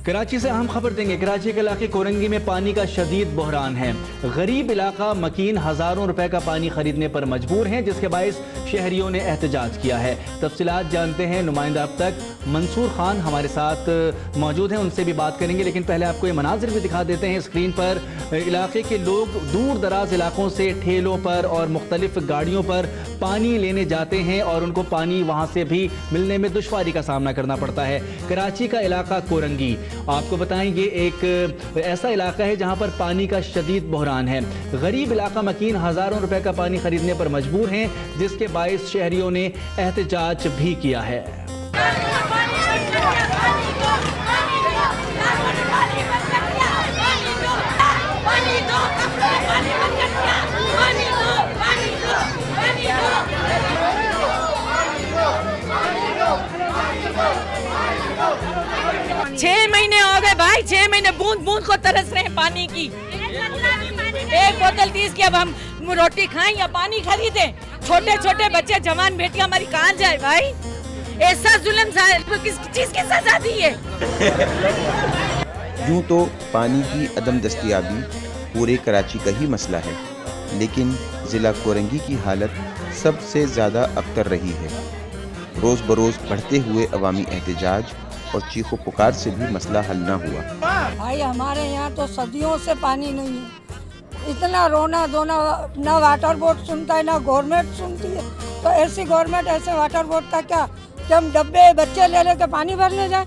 کراچی سے اہم خبر دیں گے۔ کراچی کے علاقے کورنگی میں پانی کا شدید بحران ہے۔ غریب علاقہ مکین ہزاروں روپے کا پانی خریدنے پر مجبور ہیں، جس کے باعث شہریوں نے احتجاج کیا ہے۔ تفصیلات جانتے ہیں نمائندہ اب تک منصور خان ہمارے ساتھ موجود ہیں، ان سے بھی بات کریں گے، لیکن پہلے آپ کو یہ مناظر بھی دکھا دیتے ہیں اسکرین پر۔ علاقے کے لوگ دور دراز علاقوں سے ٹھیلوں پر اور مختلف گاڑیوں پر پانی لینے جاتے ہیں اور ان کو پانی وہاں سے بھی ملنے میں دشواری کا سامنا کرنا پڑتا ہے۔ کراچی کا علاقہ کورنگی، آپ کو بتائیں یہ ایک ایسا علاقہ ہے جہاں پر پانی کا شدید بحران ہے۔ غریب علاقہ مکین ہزاروں روپے کا پانی خریدنے پر مجبور ہیں، جس کے باعث شہریوں نے احتجاج بھی کیا ہے۔ چھ مہینے ہو گئے بھائی، 6 مہینے بوند بوند کو ترس رہے ہیں پانی کی۔ ایک بوتل 30 کی، اب ہم روٹی کھائیں یا پانی خریدیں؟ چھوٹے چھوٹے بچے، جوان بیٹیاں ہماری کہاں جائے بھائی؟ ایسا ظلم کس چیز کی سزا دی ہے؟ یوں تو پانی کی عدم دستیابی پورے کراچی کا ہی مسئلہ ہے، لیکن ضلع کورنگی کی حالت سب سے زیادہ ابتر رہی ہے۔ روز بروز بڑھتے ہوئے عوامی احتجاج اور چیخ و پکار سے بھی مسئلہ حل نہ ہوا۔ بھائی ہمارے یہاں تو صدیوں سے پانی نہیں ہے، اتنا رونا دھونا، نہ واٹر بورڈ سنتا ہے نہ گورنمنٹ سنتی ہے، تو ایسی گورنمنٹ ایسے واٹر بورڈ کا کیا کہ ہم ڈبے بچے لے لے کے پانی بھرنے جائیں؟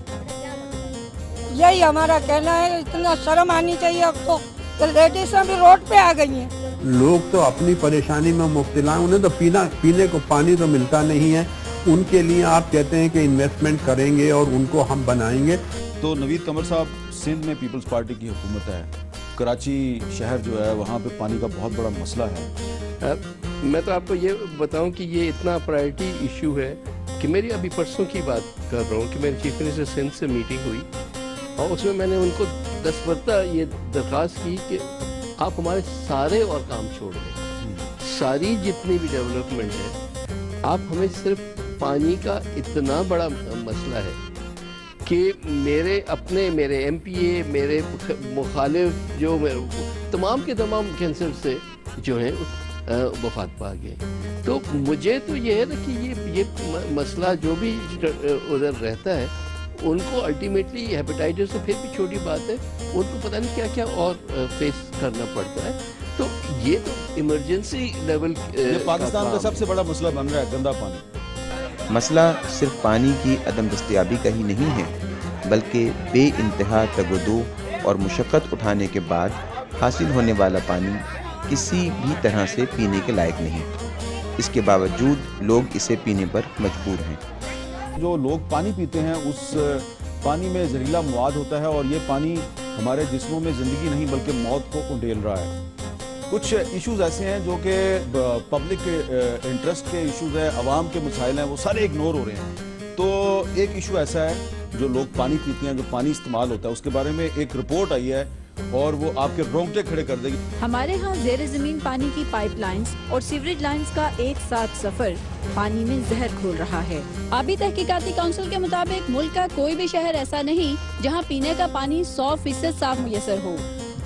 یہی ہمارا کہنا ہے، اتنا شرم آنی چاہیے اب تو کہ لیڈیزیں بھی روڈ پہ آ گئی ہیں۔ لوگ تو اپنی پریشانی میں مبتلا ہیں، انہیں تو پینے کو پانی تو ملتا نہیں ہے، ان کے لیے آپ کہتے ہیں کہ انویسٹمنٹ کریں گے اور ان کو ہم بنائیں گے۔ تو نوید قمر صاحب، سندھ میں پیپلز پارٹی کی حکومت ہے، کراچی شہر جو ہے وہاں پہ پانی کا بہت بڑا مسئلہ ہے۔ میں تو آپ کو یہ بتاؤں کہ یہ اتنا پرائرٹی ایشو ہے کہ میری ابھی پرسوں کی بات کر رہا ہوں کہ میری چیف منسٹر سندھ سے میٹنگ ہوئی اور اس میں نے ان کو دستبردہ یہ درخواست کی کہ آپ ہمارے سارے اور کام چھوڑ دیں، ساری جتنی بھی ڈیولپمنٹ ہے، آپ ہمیں صرف پانی کا اتنا بڑا مسئلہ ہے کہ میرے ایم پی اے، میرے مخالف جو تمام کے تمام کینسر سے جو ہیں وفات پا گئے۔ تو مجھے تو یہ ہے نا کہ یہ مسئلہ جو بھی ادھر رہتا ہے، ان کو الٹیمیٹلی ہیپیٹائٹس تو پھر بھی چھوٹی بات ہے، ان کو پتہ نہیں کیا کیا اور فیس کرنا پڑتا ہے۔ تو یہ تو ایمرجنسی لیول پاکستان کا سب سے بڑا مسئلہ بن رہا ہے گندا پانی۔ مسئلہ صرف پانی کی عدم دستیابی کا ہی نہیں ہے، بلکہ بے انتہا تگ و دو اور مشقت اٹھانے کے بعد حاصل ہونے والا پانی کسی بھی طرح سے پینے کے لائق نہیں۔ اس کے باوجود لوگ اسے پینے پر مجبور ہیں۔ جو لوگ پانی پیتے ہیں اس پانی میں زہریلا مواد ہوتا ہے اور یہ پانی ہمارے جسموں میں زندگی نہیں بلکہ موت کو انڈیل رہا ہے۔ کچھ ایشوز ایسے ہیں جو کہ پبلک انٹرسٹ کے ایشوز ہیں، عوام کے مسائل ہیں، وہ سارے اگنور ہو رہے ہیں۔ تو ایک ایشو ایسا ہے جو لوگ پانی پیتے ہیں، جو پانی استعمال ہوتا ہے، اس کے بارے میں ایک رپورٹ آئی ہے اور وہ آپ کے رونگٹے کھڑے کر دے گی۔ ہمارے ہاں زیر زمین پانی کی پائپ لائنز اور سیوریج لائنز کا ایک ساتھ سفر پانی میں زہر گھول رہا ہے۔ آبی تحقیقاتی کونسل کے مطابق ملک کا کوئی بھی شہر ایسا نہیں جہاں پینے کا پانی 100% صاف میسر ہو۔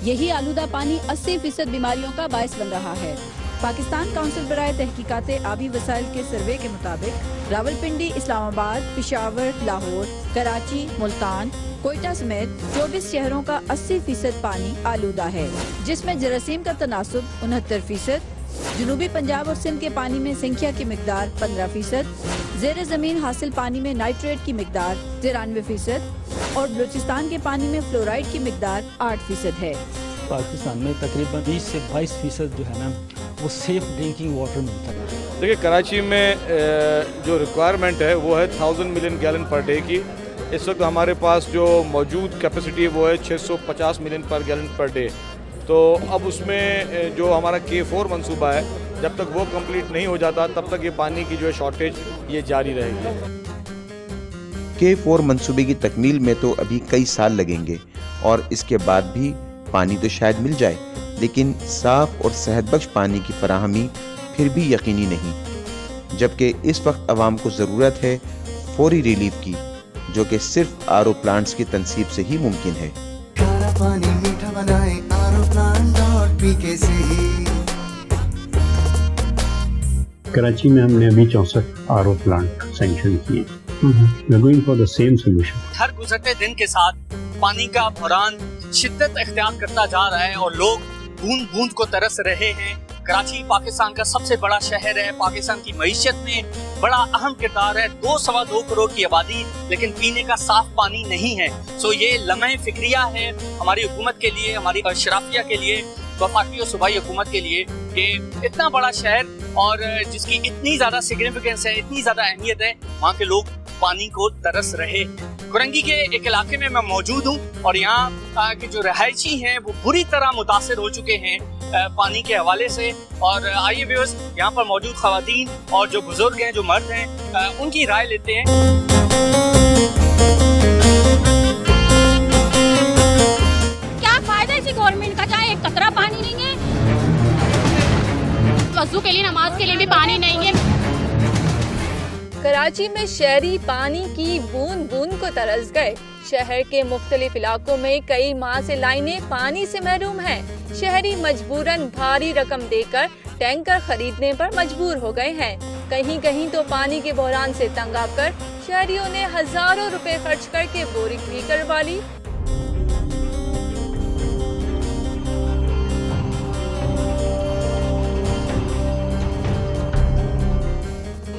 یہی آلودہ پانی 80% بیماریوں کا باعث بن رہا ہے۔ پاکستان کونسل برائے تحقیقات آبی وسائل کے سروے کے مطابق راولپنڈی، اسلام آباد، پشاور، لاہور، کراچی، ملتان، کوئٹہ سمیت 24 شہروں کا 80% پانی آلودہ ہے، جس میں جراثیم کا تناسب 69%، جنوبی پنجاب اور سندھ کے پانی میں سنکھیا کی مقدار 15%، زیر زمین حاصل پانی میں نائٹریٹ کی مقدار 93% اور بلوچستان کے پانی میں فلورائڈ کی مقدار 8% ہے۔ پاکستان میں تقریباً 20 سے 22% جو ہے نا وہ سیف ڈرنکنگ واٹر ملتا ہے۔ دیکھیے کراچی میں جو ریکوائرمنٹ ہے وہ ہے 1000 ملین گیلن پر ڈے کی۔ اس وقت ہمارے پاس جو موجود کیپیسٹی وہ ہے 650 ملین پر گیلن پر ڈے۔ تو اب اس میں جو ہمارا K4 منصوبہ ہے، جب تک وہ کمپلیٹ نہیں ہو جاتا تب تک یہ پانی کی جو ہے شارٹیج یہ جاری رہے گی۔ K4 منصوبے کی تکمیل میں تو ابھی کئی سال لگیں گے اور اس کے بعد بھی پانی تو شاید مل جائے، لیکن صاف اور صحت بخش پانی کی فراہمی پھر بھی یقینی نہیں، جبکہ اس وقت عوام کو ضرورت ہے فوری ریلیف کی، जो कि सिर्फ आरओ प्लांट्स की तनसीब से ही मुमकिन है। पानी मीठा बनाए आरओ प्लांट .pk से ही। कराची में हमने अभी 64 आरओ प्लांट सैंक्शन किए। We are going for the same solution. हर गुजरते दिन के साथ पानी का बहरान शिद्दत इख्तियार करता जा रहा है और लोग बूंद बूंद को तरस रहे हैं। कराची पाकिस्तान का सबसे बड़ा शहर है, पाकिस्तान की मईशत में बड़ा अहम किरदार है। 2-2.25 करोड़ की आबादी, लेकिन पीने का साफ पानी नहीं है। सो ये लम्हे फिक्रिया है हमारी हुकूमत के लिए, हमारी शराफिया के लिए, वफाकी और सूबाई हुकूमत के लिए कि इतना बड़ा शहर और जिसकी इतनी ज़्यादा सिग्निफिकेंस है, इतनी ज़्यादा अहमियत है, वहाँ के लोग पानी को तरस रहे। कुरंगी के एक इलाके में मैं मौजूद हूँ और यहाँ के जो रहायशी हैं वो बुरी तरह मुतासिर हो चुके हैं पानी के हवाले से। और आइए व्यूअर्स, यहाँ पर मौजूद ख़वातीन और जो बुजुर्ग हैं, जो मर्द हैं, उनकी राय लेते हैं। क्या फायदा इसी गवर्नमेंट का, जहाँ एक कतरा पानी नहीं है, वज़ू के लिए, नमाज के लिए भी पानी नहीं है। कराची में शहरी पानी की बूंद बूंद को तरस गए। शहर के मुख्तलिफ इलाकों में कई माह से लाइनें पानी से महरूम हैं। शहरी मजबूरन भारी रकम देकर टैंकर खरीदने पर मजबूर हो गए हैं। कहीं कहीं तो पानी के बहरान से तंग आकर शहरियों ने हजारों रुपए खर्च करके बोरिंग भी करवा ली।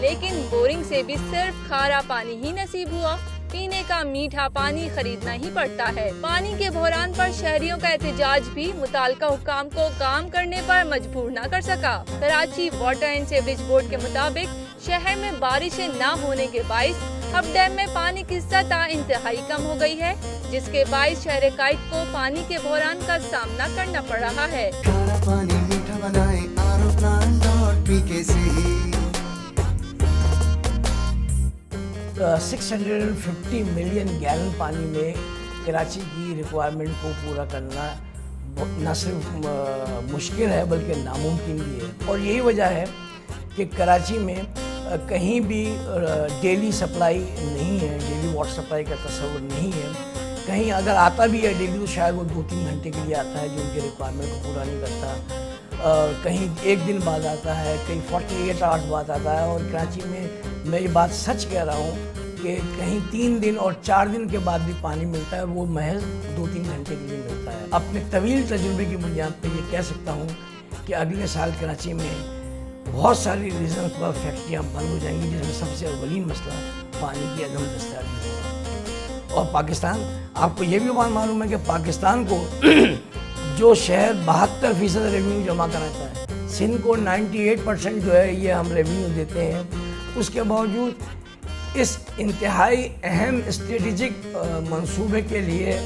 लेकिन बोरिंग से भी सिर्फ खारा पानी ही नसीब हुआ। पीने का मीठा पानी खरीदना ही पड़ता है। पानी के बहरान पर शहरियों का एहतजाज भी मुताल्लिका हुक्काम को काम करने पर मजबूर न कर सका। Karachi water and sewerage board के मुताबिक शहर में बारिशें न होने के बाइस अब डैम में पानी की सतह इंतहाई कम हो गई है, जिसके बाइस शहर काइट को पानी के बहरान का सामना करना पड़ रहा है। पानी मीठा बनाए आरओ प्लांट .pk से ही। 650 मिलियन गैलन पानी में कराची की रिक्वायरमेंट को पूरा करना न सिर्फ मुश्किल है बल्कि नामुमकिन भी है। और यही वजह है कि कराची में कहीं भी डेली सप्लाई नहीं है, डेली वाटर सप्लाई का तस्वर नहीं है। कहीं अगर आता भी है डेली तो शायद वो 2-3 घंटे के लिए आता है, जो उनके रिक्वायरमेंट को पूरा नहीं करता। कहीं एक दिन बाद आता है, कहीं 48 आवर्स बाद आता है। और कराची में मैं ये बात सच कह रहा हूँ कि कहीं 3 दिन और 4 दिन के बाद भी पानी मिलता है, वो महज 2-3 घंटे के लिए मिलता है। अपने तवील तजुर्बे की बुनियाद पर ये कह सकता हूँ कि अगले साल कराची में बहुत सारी रीजन पर फैक्ट्रियाँ बंद हो जाएंगी, जिसमें सबसे अव्वलीन मसला पानी की अदम दस्तयाबी होगा। और पाकिस्तान, आपको ये भी बात मालूम है कि पाकिस्तान को जो शहर 72% रेवेन्यू जमा कराता है, सिंध को 98% जो है ये हम रेवेन्यू देते हैं। उसके बावजूद इस इंतहाई अहम स्ट्रेटेजिक मंसूबे के लिए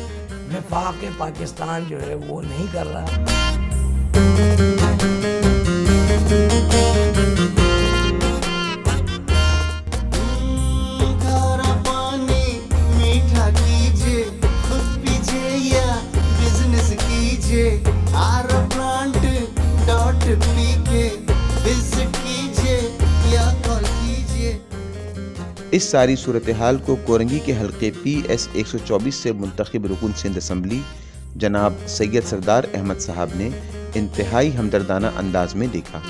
वफाक पाकिस्तान जो है वो नहीं कर रहा। इस सारी सूरत हाल को कोरंगी के हल्के PS 124 से मुंतखब रुकन सिंध असम्बली जनाब सैयद सरदार अहमद साहब ने इंतहाई हमदर्दाना अंदाज में देखा।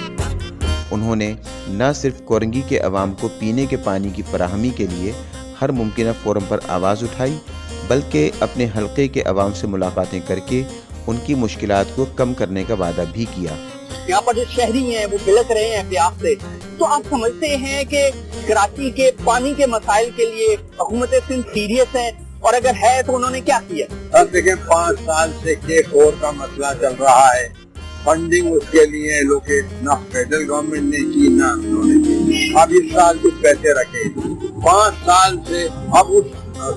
उन्होंने न सिर्फ कोरंगी के अवाम को पीने के पानी की फराहमी के लिए हर मुमकिन फोरम पर आवाज़ उठाई, बल्कि अपने हल्के के अवाम से मुलाकातें करके उनकी मुश्किलात को कम करने का वादा भी किया। यहाँ पर जो शहरी हैं वो बिलख रहे हैं प्यास से, तो आप समझते हैं कि कराची के पानी के मसाइल के लिए हुकूमत सिंध सीरियस है, और अगर है तो उन्होंने क्या किया? अब देखें 5 साल से K4 का मसला चल रहा है। फंडिंग उसके लिए लोकेट ना फेडरल गवर्नमेंट ने की ना उन्होंने की। अब इस साल कुछ पैसे रखे 5 साल से, अब उस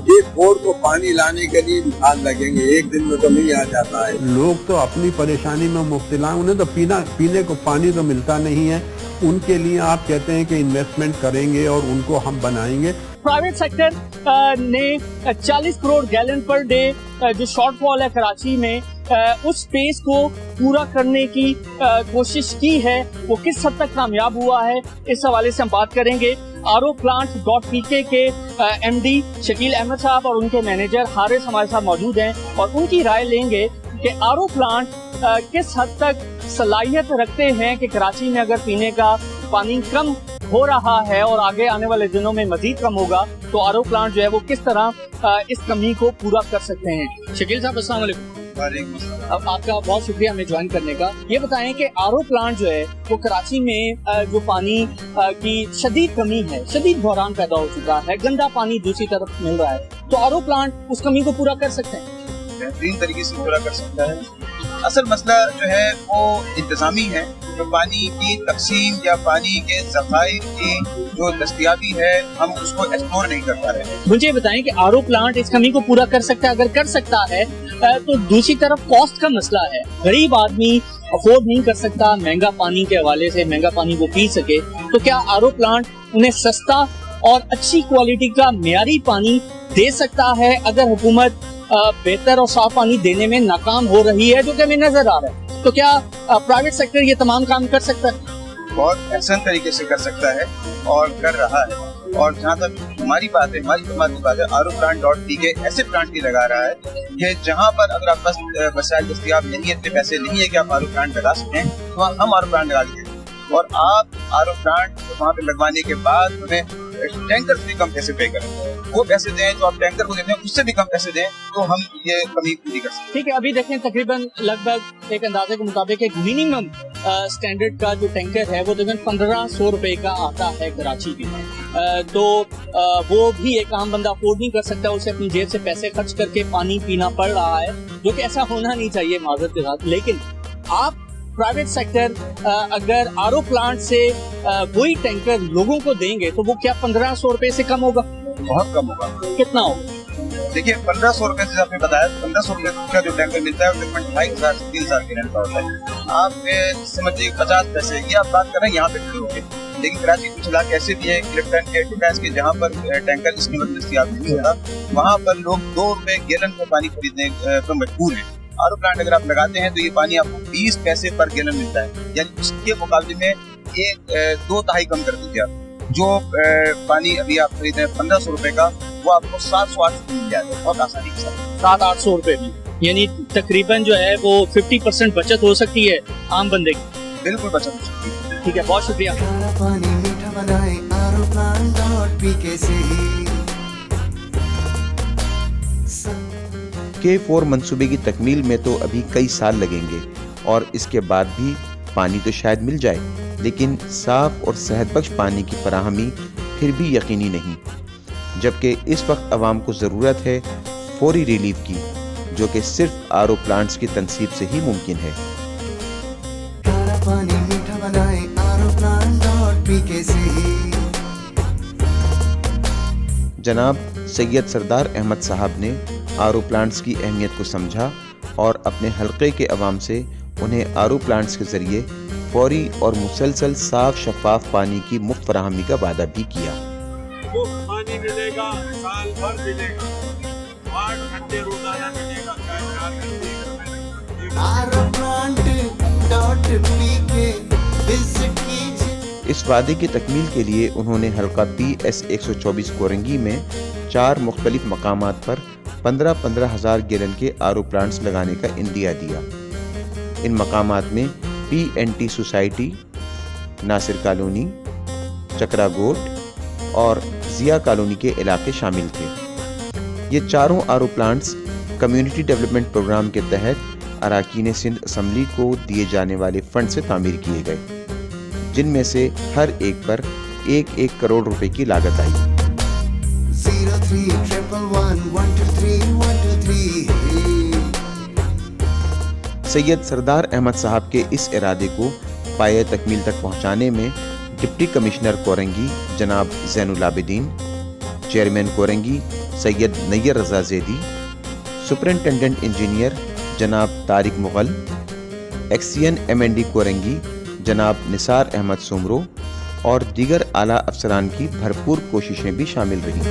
K4 को पानी लाने के लिए साल लगेंगे, एक दिन में तो नहीं आ जाता है। लोग तो अपनी परेशानी में मुब्तला, उन्हें तो पीने को पानी तो मिलता नहीं है। उनके लिए आप कहते हैं कि इन्वेस्टमेंट करेंगे और उनको हम बनाएंगे। प्राइवेट सेक्टर ने 40 करोड़ गैलन पर डे जो शॉर्टफॉल है कराची में, उस स्पेस को पूरा करने की कोशिश की है। वो किस हद तक कामयाब हुआ है, इस हवाले से हम बात करेंगे। ROPlants.pk के MD शकील अहमद साहब और उनके मैनेजर हारिस हमारे साथ मौजूद हैं और उनकी राय लेंगे कि RO प्लांट किस हद तक सलाहियत रखते हैं कि कराची में अगर पीने का पानी कम हो रहा है और आगे आने वाले दिनों में मजीद कम होगा तो RO प्लांट जो है वो किस तरह इस कमी को पूरा कर सकते हैं। शकील साहब अस्सलाम वालेकुम। अब आपका बहुत शुक्रिया हमें ज्वाइन करने का। ये बताएं कि RO प्लांट जो है वो कराची में जो पानी की शदीद कमी है, शदीद बहरान पैदा हो चुका है, गंदा पानी दूसरी तरफ मिल रहा है, तो RO प्लांट उस कमी को पूरा कर सकते हैं? बेहतरीन तरीके से पूरा कर सकता है। असल मसला जो है वो इंतजामी है, जो पानी की तकसीम या पानी के ज़खायर की जो दस्तयाबी है हम उसको एक्सप्लोर नहीं कर पा रहे हैं। मुझे बताएं कि RO प्लांट इस कमी को पूरा कर सकता है? अगर कर सकता है तो दूसरी तरफ कॉस्ट का मसला है, गरीब आदमी अफोर्ड नहीं कर सकता महंगा पानी के हवाले से, महंगा पानी को पी सके, तो क्या RO प्लांट उन्हें सस्ता और अच्छी क्वालिटी का मियारी पानी दे सकता है अगर हुकूमत बेहतर और साफ पानी देने में नाकाम हो रही है, जो कि हमें नजर आ रहा है? तो क्या प्राइवेट सेक्टर ये तमाम काम कर सकता है? बहुत आसान तरीके से कर सकता है और कर रहा है। और जहाँ तक हमारी बात है, हमारी बात है, ROPlant.pk ऐसे प्लांट भी लगा रहा है कि जहाँ पर अगर आप बस वसाइल दस्तयाब नहीं है, इतने पैसे नहीं है कि आप RO प्लांट लगा सकें, तो हम RO प्लांट लगा देंगे और आप RO प्लांट वहाँ पे लगवाने के बाद हमें टैंकर से कम पैसे पे करें, वो पैसे दें जो आप टैंकर को देते हैं उससे भी कम पैसे दें, तो हम ये कमी पूरी कर सकते हैं। ठीक है, अभी देखें तकरीबन लगभग एक अंदाजे के मुताबिक एक मिनिमम स्टैंडर्ड का जो टैंकर है वो तकरीबन 1500 रुपए का आता है कराची में, तो वो भी एक आम बंदा अफोर्ड नहीं कर सकता, उसे अपनी जेब से पैसे खर्च करके पानी पीना पड़ रहा है, जो कि ऐसा होना नहीं चाहिए माजरत के साथ। लेकिन आप प्राइवेट सेक्टर अगर RO प्लांट से वही टैंकर लोगों को देंगे तो वो क्या 1500 रुपए से कम होगा? बहुत कम होगा। कितना होगा? देखिए 1500 रुपए से आपने बताया, 1500 रुपए का जो टैंकर मिलता है वो तकरीबन 2500 से 3000 के रेंज का होता है। आप समझिए 50 पैसे की आप बात कर रहे हैं यहाँ पे खड़े होंगे, लेकिन कराची कुछ इलाके ऐसे भी है क्लिफ्टन के टुकैस के जहाँ पर टैंकर इस कीमत दस्तयाब नहीं होता, वहाँ पर लोग 2 रुपए गैलन का पानी खरीदने पर मजबूर है। RO प्लांट अगर आप लगाते हैं तो ये पानी आपको 20 पैसे पर गैलन मिलता है, यानी उसके मुकाबले में ये 2/3 कम कर दीजिए आप। जो पानी अभी आप खरीद रहे हैं 1500 रुपए का, वो आपको 700-800 मिल जाएगा बहुत आसानी के साथ। 700-800 रुपए में यानी तकरीबन जो है वो 50% बचत हो सकती है आम बंदे की। बिल्कुल बचत हो सकती है। ठीक है, बहुत शुक्रिया। पानी मीठा बनाए ROPlant.pk से। K4 मंसूबे की तकमील में तो अभी कई साल लगेंगे और इसके बाद भी पानी तो शायद मिल जाए, लेकिन साफ और सेहतबख्श पानी की फराहमी फिर भी यकीनी नहीं, जबकि इस वक्त आवाम को ज़रूरत है फौरी रिलीफ की, जो कि सिर्फ RO प्लांट्स की तनसीब से ही मुमकिन है। पानी मीठा बनाए ROPlant.pk से। जनाब सैयद सरदार अहमद साहब ने RO प्लांट्स की अहमियत को समझा और अपने हल्के के अवाम से उन्हें RO प्लांट्स के ज़रिए फौरी और मुसलसल साफ शफाफ पानी की मुफ्त फराहमी का वादा भी किया। मुफ्त पानी मिलेगा, साल भर मिलेगा, 8 घंटे रोजाना मिलेगा, 4 घंटे। ROPlant.pk विजिट कीजिए। इस वादे की तकमील के लिए उन्होंने हल्का PS 124 कोरंगी में 4 मुख्तलिफ मकामात पर 15-15 हज़ार गैलन के RO प्लांट्स लगाने का इंदिया दिया। इन मकामात में PNT सोसाइटी, नासिर कॉलोनी, चकरा गोट और जिया कॉलोनी के इलाके शामिल थे। ये चारों RO plants community development programme के तहत अराकीन सिंध असम्बली को दिए जाने वाले फंड से तामीर किए गए, जिनमें से हर एक पर 1-1 करोड़ रुपए की लागत आई। 0311123123 सैयद सरदार अहमद साहब के इस इरादे को पाए तकमील तक पहुंचाने में डिप्टी कमिश्नर कोरंगी जनाब ज़ैनुल आबिदीन, चेयरमैन कोरंगी सैयद नैयर रज़ा ज़ैदी, सुपरिंटेंडेंट इंजीनियर जनाब तारिक मुग़ल, एक्सियन MND कोरंगी जनाब निसार अहमद सुमरो और दीगर आला अफसरान की भरपूर कोशिशें भी शामिल रहीं।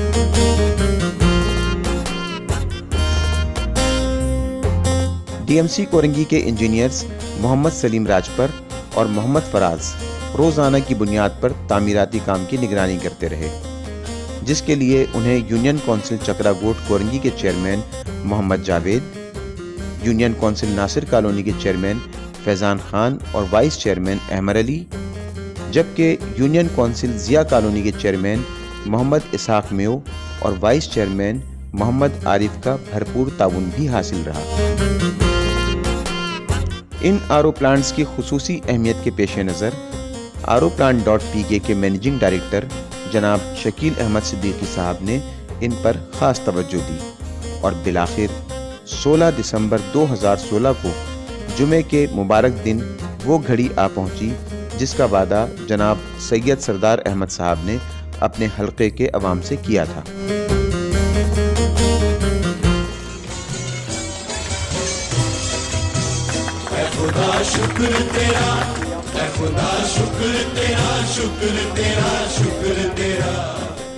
DMC कोरंगी के इंजीनियर्स मोहम्मद सलीम राजपर और मोहम्मद फराज روزانہ کی بنیاد پر تعمیراتی کام کی نگرانی کرتے رہے، جس کے لیے انہیں یونین کونسل چکرا گوٹ کورنگی کے چیئرمین محمد جاوید، یونین کونسل ناصر کالونی کے چیئرمین فیضان خان اور وائس چیئرمین احمد علی، جبکہ یونین کونسل ضیاء کالونی کے چیئرمین محمد اسحاق میو اور وائس چیئرمین محمد عارف کا بھرپور تعاون بھی حاصل رہا۔ ان آر او پلانٹس کی خصوصی اہمیت کے پیش نظر RO-Plant.PK کے مینیجنگ ڈائریکٹر جناب شکیل احمد صدیقی صاحب نے ان پر خاص توجہ دی اور بالآخر 16 دسمبر 2016 کو جمعے کے مبارک دن وہ گھڑی آ پہنچی جس کا وعدہ جناب سید سردار احمد صاحب نے اپنے حلقے کے عوام سے کیا تھا۔ اے خدا شکر تیرا، اے خدا شکر تیرا، شکر تیرا، شکر تیرا،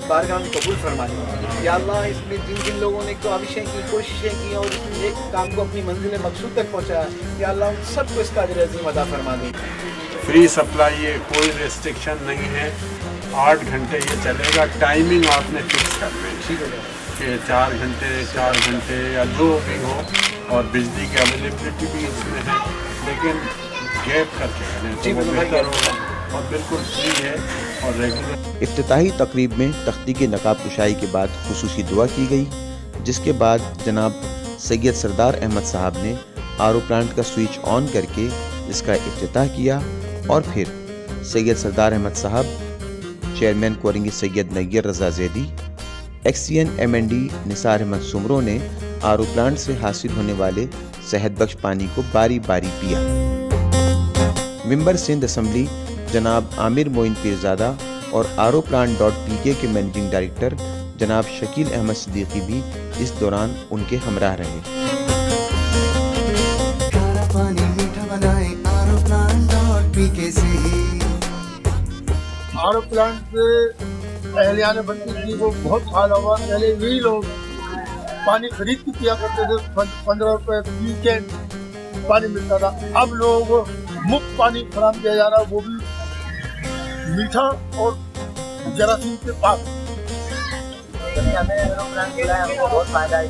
بارگاہ میں قبول فرمائے۔ یا اللہ، اس میں جن جن لوگوں نے کاوشیں کی، کوششیں کی اور اس ایک کام کو اپنی منزل مقصود تک پہنچایا، یا اللہ ان سب کو اس کا اجر عظیم عطا فرما دے۔ فری سپلائی ہے، کوئی ریسٹرکشن نہیں ہے، 8 گھنٹے یہ چلے گا۔ ٹائمنگ آپ نے فکس کرنی ہے کہ 4 گھنٹے یا جو بھی ہو، اور بجلی کی اویلیبلٹی بھی اس میں ہے، لیکن گیپ کر کے کریں تو وہ بہتر ہوگا اور بالکل فری ہے اور ریگولر۔ افتتاحی تقریب میں تختی کے نقاب کشائی کے بعد خصوصی دعا کی گئی، جس کے بعد جناب سید سردار احمد صاحب نے RO پلانٹ کا سوئچ آن کر کے اس کا افتتاح کیا، اور پھر سید سردار احمد صاحب، چیئرمین کورنگی سید نیر رضا زیدی، ایکسین MND نثار احمد سمرو نے RO پلانٹ سے حاصل ہونے والے صحت بخش پانی کو باری باری پیا۔ ممبر سندھ اسمبلی جناب عامر معین پیرزادہ اور RO-Plant.PK کے مینیجنگ ڈائریکٹر جناب شکیل احمد صدیقی بھی اس دوران ان کے ہمراہ رہے۔ کھارا پانی میٹھا بنائے RO-Plant.PK سے ہی۔ RO پلانٹ سے اہلیان بنتی تھی وہ بہت حال ہوا۔ پہلے یہی لوگ پانی خرید کے پیا کرتے تھے، 15 روپے فی کین پانی ملتا تھا۔ اب لوگ مفت پانی فراہم کیا جا رہا ہے، وہ بھی میٹھا اور جراثیم کے پاک۔ ہمیں RO پلانٹ ملا ہے، ہم کو بہت فائدہ ہے،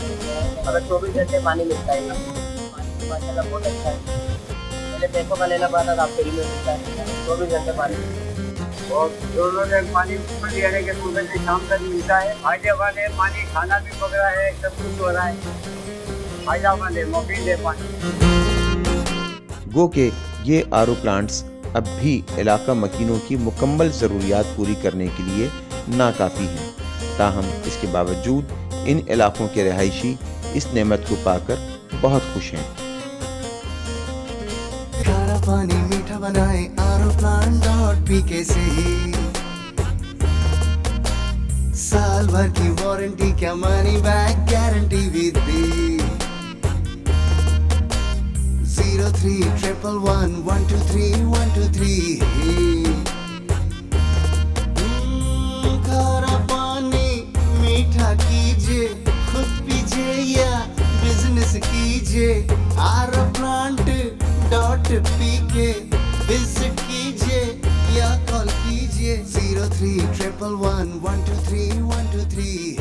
اگر 24 گھنٹے پانی ملتا ہے، پانی ماشاء اللہ بہت اچھا ہے۔ پہلے پیسوں کا لینا پڑتا تھا، اب فری میں ملتا ہے، 24 گھنٹے پانی۔ اور جو لوگ پانی لیا ہے کہ صبح سے شام تک ملتا ہے، فائدے والے پانی، کھانا بھی پک رہا ہے، سب کچھ ہو رہا ہے، فائدہ مند ہے، مفید ہے پانی۔ گو کہ یہ RO پلانٹس اب بھی علاقہ مکینوں کی مکمل ضروریات پوری کرنے کے لیے ناکافی ہیں، تاہم اس کے باوجود ان علاقوں کے رہائشی اس نعمت کو پا کر بہت خوش ہیں۔ کھارا پانی میٹھا بنائے RO-Plant.PK سے ہی۔ سال بھر کی وارنٹی، کیا money back guarantee with the 03111123 کھارا پانی میٹھا کیجئے، خود پیجئے یا بزنس کیجئے، RO-Plant.PK وزٹ کیجئے یا کال کیجئے 03111123